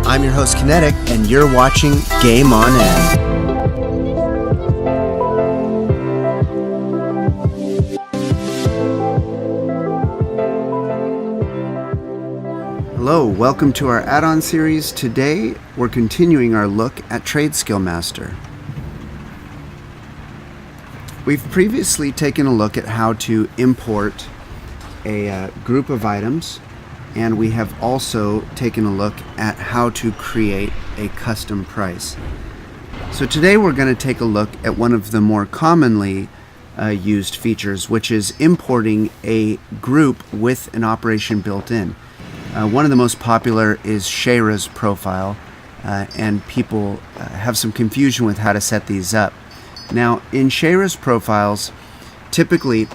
I'm your host, Kinetic, and you're watching GameOnEnd. Hello, welcome to our add-on series. Today, we're continuing our look at Trade Skill Master. We've previously taken a look at how to import a group of items, and we have also taken a look at how to create a custom price. So today we're going to take a look at one of the more commonly used features, which is importing a group with an operation built in. One of the most popular is Sheyrah's profile, and people have some confusion with how to set these up. Now, in Sheyrah's profiles, typically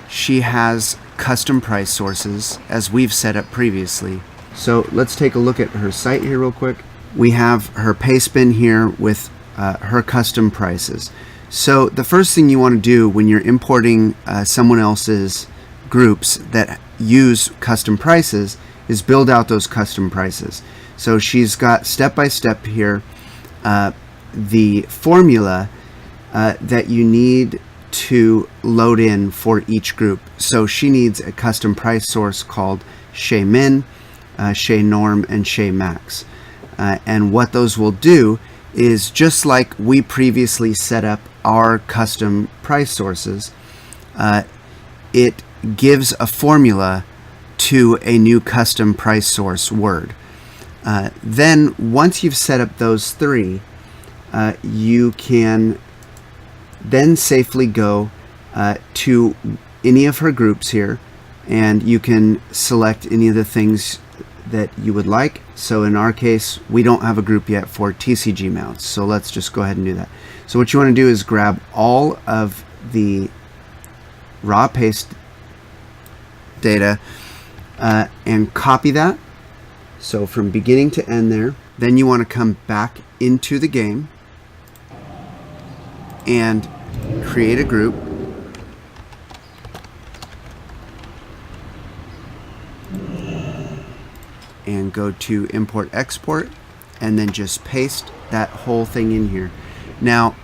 she has custom price sources as we've set up previously. So let's take a look at her site here real quick. We have her Pastebin here with her custom prices. So the first thing you want to do when you're importing someone else's groups that use custom prices is build out those custom prices. So she's got step-by-step here the formula that you need to load in for each group. So she needs a custom price source called Sheymin, Sheynorm, and Sheymax. And what those will do is, just like we previously set up our custom price sources, it gives a formula to a new custom price source word. Then once you've set up those three, you can then safely go to any of her groups here, and you can select any of the things that you would like. So in our case, we don't have a group yet for TCG mounts, so let's just go ahead and do that. So what you want to do is grab all of the raw paste data and copy that, so from beginning to end there. Then you want to come back into the game and create a group, and go to import export, and then just paste that whole thing in here. Now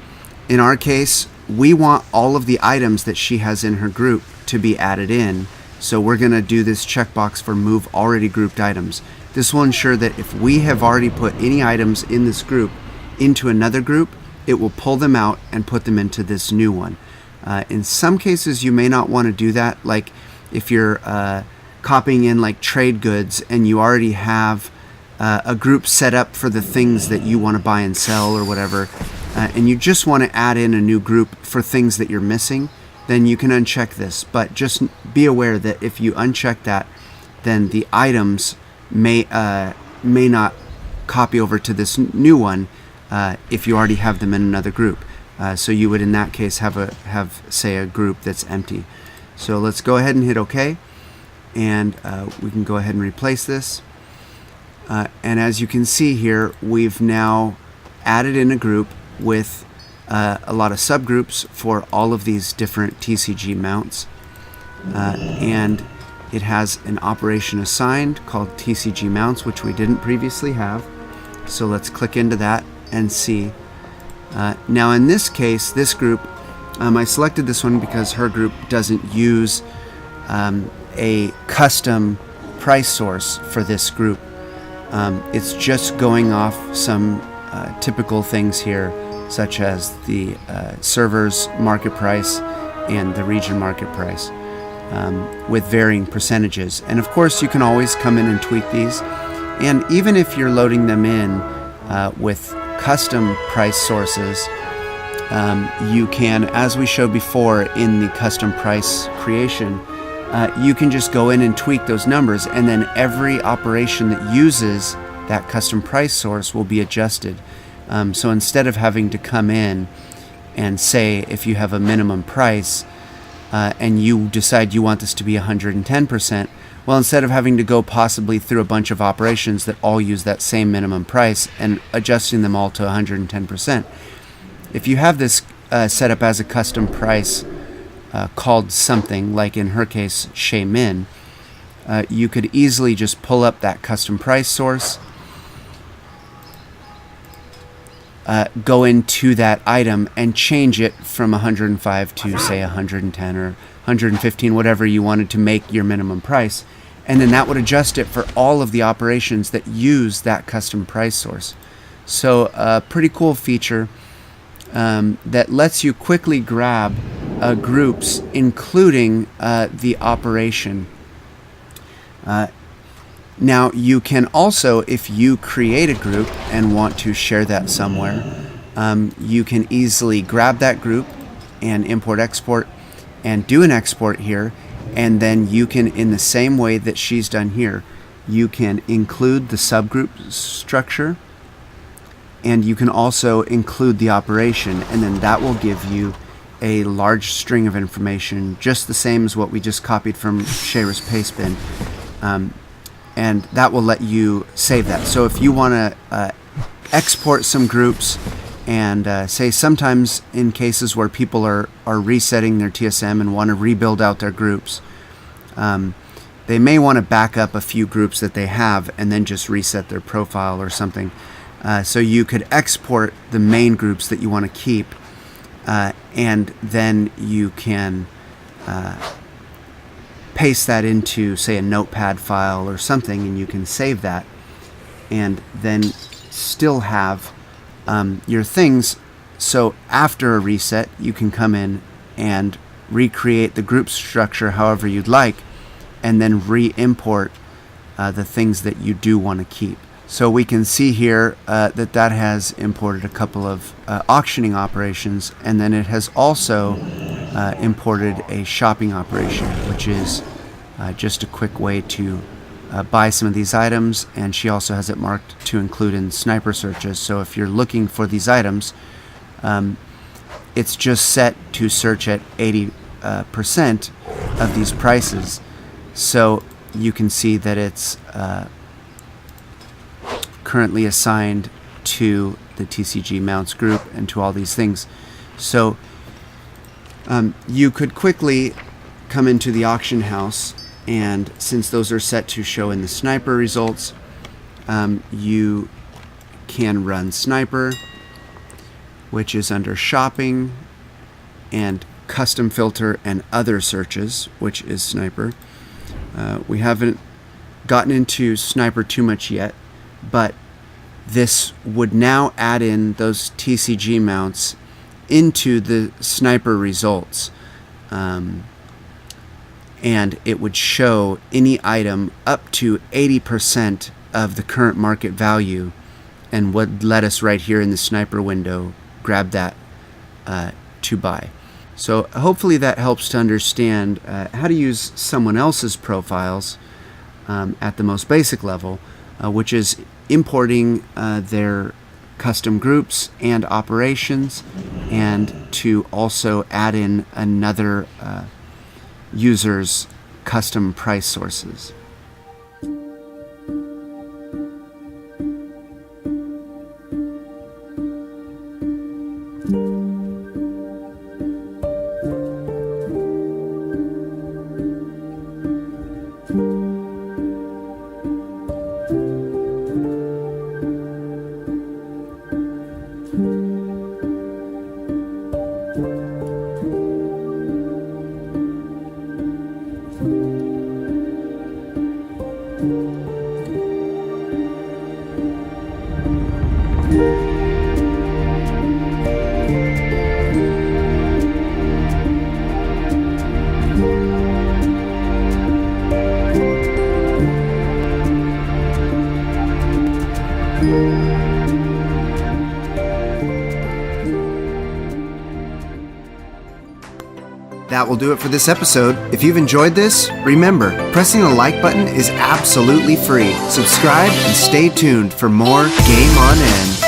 in our case, we want all of the items that she has in her group to be added in, so we're going to do this checkbox for move already grouped items. This will ensure that if we have already put any items in this group into another group, it will pull them out and put them into this new one. In some cases, you may not want to do that, like if you're copying in like trade goods and you already have a group set up for the things that you want to buy and sell or whatever, and you just want to add in a new group for things that you're missing, then you can uncheck this. But just be aware that if you uncheck that, then the items may not copy over to this new one if you already have them in another group. So you would in that case have say a group that's empty. So let's go ahead and hit OK, and we can go ahead and replace this. And as you can see here, we've now added in a group with a lot of subgroups for all of these different TCG mounts, and it has an operation assigned called TCG mounts, which we didn't previously have. So let's click into that and see. Now in this case, this group, I selected this one because her group doesn't use a custom price source for this group. It's just going off some typical things here, such as the server's market price and the region market price, with varying percentages. And of course, you can always come in and tweak these. And even if you're loading them in with custom price sources, you can, as we showed before in the custom price creation, you can just go in and tweak those numbers, and then every operation that uses that custom price source will be adjusted. So instead of having to come in and say, if you have a minimum price and you decide you want this to be 110%, well, instead of having to go possibly through a bunch of operations that all use that same minimum price and adjusting them all to 110%, if you have this set up as a custom price called something, like in her case, Sheymin, you could easily just pull up that custom price source go into that item and change it from 105 to say 110 or 115, whatever you wanted to make your minimum price. And then that would adjust it for all of the operations that use that custom price source. So a pretty cool feature that lets you quickly grab groups, including the operation. Now you can also, if you create a group and want to share that somewhere, you can easily grab that group and import export and do an export here, and then you can, in the same way that she's done here, you can include the subgroup structure, and you can also include the operation, and then that will give you a large string of information, just the same as what we just copied from Sheyrah's Pastebin. And that will let you save that. So if you want to export some groups, and say sometimes in cases where people are resetting their TSM and want to rebuild out their groups, they may want to back up a few groups that they have and then just reset their profile or something. So you could export the main groups that you want to keep, and then you can paste that into, say, a notepad file or something, and you can save that, and then still have your things. So after a reset, you can come in and recreate the group structure however you'd like, and then re-import the things that you do want to keep. So we can see here that has imported a couple of auctioning operations, and then it has also imported a shopping operation, which is just a quick way to buy some of these items, and she also has it marked to include in sniper searches. So if you're looking for these items, it's just set to search at 80% of these prices. So you can see that it's currently assigned to the TCG mounts group and to all these things. So you could quickly come into the auction house, and since those are set to show in the sniper results, you can run sniper, which is under shopping, and custom filter and other searches, which is sniper. We haven't gotten into sniper too much yet, but this would now add in those TCG mounts into the sniper results, and it would show any item up to 80% of the current market value, and would let us right here in the sniper window grab that to buy. So hopefully that helps to understand how to use someone else's profiles at the most basic level, which is importing their custom groups and operations, and to also add in another user's custom price sources. That will do it for this episode. If you've enjoyed this, remember, pressing the like button is absolutely free. Subscribe and stay tuned for more Game on End.